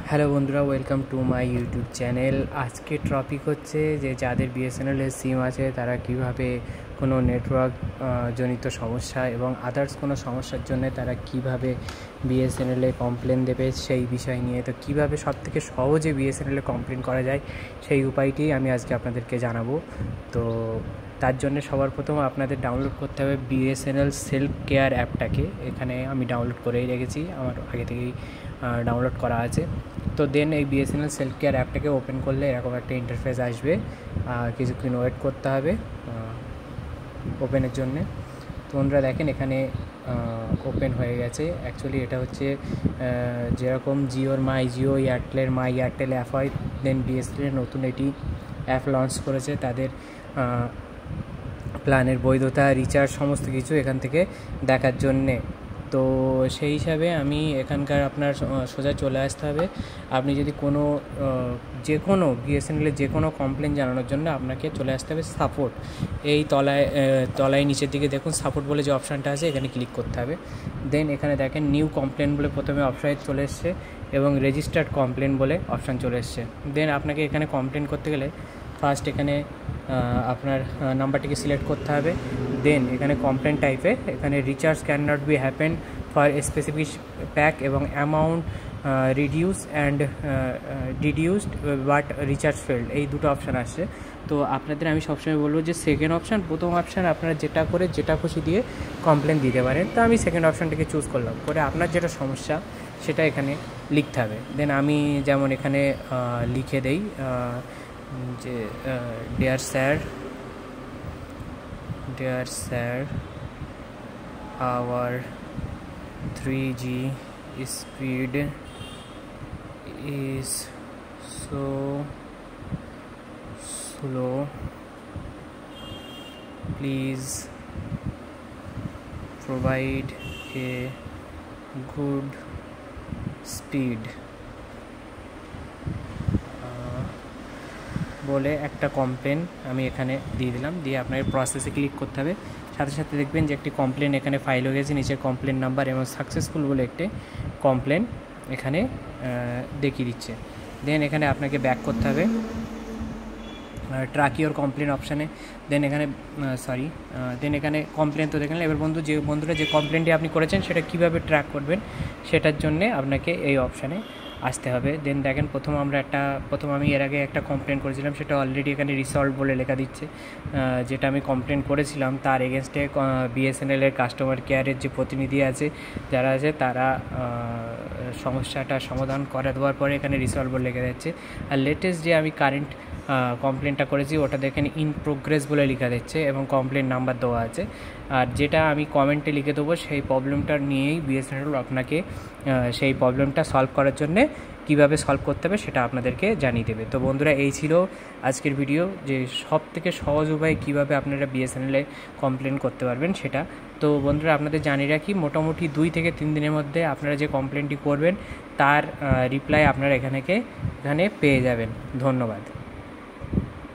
Hello বন্ধুরা, welcome to my YouTube channel. আজকে topic হচ্ছে যে যাদের বিএসএনএলের সিম আছে তারা কিভাবে কোনো নেটওয়ার্ক জনিত সমস্যা এবং আদার্স কোনো সমস্যার জন্য তারা কিভাবে বিএসএনএলে কমপ্লেন দেবে সেই বিষয় নিয়ে। তো কীভাবে সবথেকে সহজে বিএসএনএলে কমপ্লেন করা যায় সেই উপায়টি আমি আজকে আপনাদেরকে জানাবো। তো তার জন্য সবার প্রথম আপনাদের ডাউনলোড করতে হবে বিএসএনএল সেলফ কেয়ার অ্যাপটাকে। এখানে আমি ডাউনলোড করেই রেখেছি, আমার আগে থেকেই ডাউনলোড করা আছে। তো দেন এই বিএসএনএল সেলফ কেয়ার অ্যাপটাকে ওপেন করলে এরকম একটা ইন্টারফেস আসবে, কিছুক্ষণ ওয়েট করতে হবে ওপেনের জন্যে। তো বন্ধুরা দেখেন এখানে ওপেন হয়ে গেছে। অ্যাকচুয়ালি এটা হচ্ছে যেরকম জিওর মাই জিও, এয়ারটেলের মাই এয়ারটেল অ্যাপ হয়, দেন বিএসএনএলের নতুন এটি অ্যাপ লঞ্চ করেছে। তাদের প্ল্যানের বৈধতা, রিচার্জ সমস্ত কিছু এখান থেকে দেখার জন্যে। তো সেই হিসাবে আমি এখানকার আপনার সোজা চলে আসতে হবে। আপনি যদি কোনো যে কোনো বিএসএনএলের যে কোনো কমপ্লেন জানানোর জন্য আপনাকে চলে আসতে হবে সাপোর্ট। এই তলায় নিচের দিকে দেখুন সাপোর্ট বলে যে অপশানটা আছে, এখানে ক্লিক করতে হবে। দেন এখানে দেখেন নিউ কমপ্লেন বলে প্রথমে অপশান চলে এসছে এবং রেজিস্টার্ড কমপ্লেন বলে অপশান চলে এসছে। দেন আপনাকে এখানে কমপ্লেন করতে গেলে ফার্স্ট এখানে আপনার নাম্বারটিকে সিলেক্ট করতে হবে। দেন এখানে কমপ্লেন টাইপে এখানে recharge can not be happen for specific pack এবং অ্যামাউন্ট ডিডিউসড বাট রিচার্জ ফেল্ড, এই দুটো অপশান আসছে। তো আপনাদের আমি সবসময় বলবো যে সেকেন্ড অপশান, প্রথম অপশান আপনারা যেটা খুশি দিয়ে কমপ্লেন দিতে পারেন। তো আমি সেকেন্ড অপশানটাকে চুজ করলাম, করে আপনার যেটা সমস্যা সেটা এখানে লিখতে হবে। দেন আমি যেমন এখানে লিখে দেই যে dear sir our 3G speed is so slow, please provide a good speed বলে একটা কমপ্লেন আমি এখানে দিয়ে দিলাম। দিয়ে আপনাকে প্রসেসে ক্লিক করতে হবে। সাথে সাথে দেখবেন যে একটি কমপ্লেন এখানে ফাইল হয়ে গেছে, নিচে কমপ্লেন নাম্বার এবং সাকসেসফুল বলে একটি কমপ্লেন এখানে দেখিয়ে দিচ্ছে। দেন এখানে আপনাকে ব্যাক করতে হবে ট্র্যাক ইওর কমপ্লেন অপশানে। দেন এখানে কমপ্লেন তো দেখলেন। এবার বন্ধুরা যে কমপ্লেনটি আপনি করেছেন সেটা কীভাবে ট্র্যাক করবেন সেটার জন্যে আপনাকে এই অপশানে আসতে হবে। দেন দেখেন প্রথম আমি এর আগে একটা কমপ্লেন করেছিলাম, সেটা অলরেডি এখানে রিসলভ বলে লেখা দিচ্ছে। যেটা আমি কমপ্লেন করেছিলাম তার এগেনস্টে বিএসএনএলের কাস্টমার কেয়ারের যে প্রতিনিধি আছে যারা আছে তারা সমস্যাটা সমাধান করে দেওয়ার পরে এখানে রিসলভ বলে লেখা যাচ্ছে। আর লেটেস্ট যে আমি কারেন্ট কমপ্লেনটা করেছি ওটা দেখেন ইন প্রোগ্রেস বলে লেখা দিচ্ছে এবং কমপ্লেন নাম্বার দেওয়া আছে। আর যেটা আমি কমেন্টে লিখে দেবো সেই প্রবলেমটা নিয়েই বিএসএনএল আপনাকে সেই প্রবলেমটা সলভ করার জন্যে কীভাবে সলভ করতে হবে সেটা আপনাদেরকে জানিয়ে দেবে। তো বন্ধুরা এই ছিল আজকের ভিডিও, যে সবথেকে সহজ উপায় কীভাবে আপনারা বিএসএনএলে কমপ্লেন করতে পারবেন সেটা। তো বন্ধুরা আপনাদের জানিয়ে রাখি, মোটামুটি 2 থেকে 3 দিনের মধ্যে আপনারা যে কমপ্লেনটি করবেন তার রিপ্লাই আপনারা এখানে পেয়ে যাবেন। ধন্যবাদ।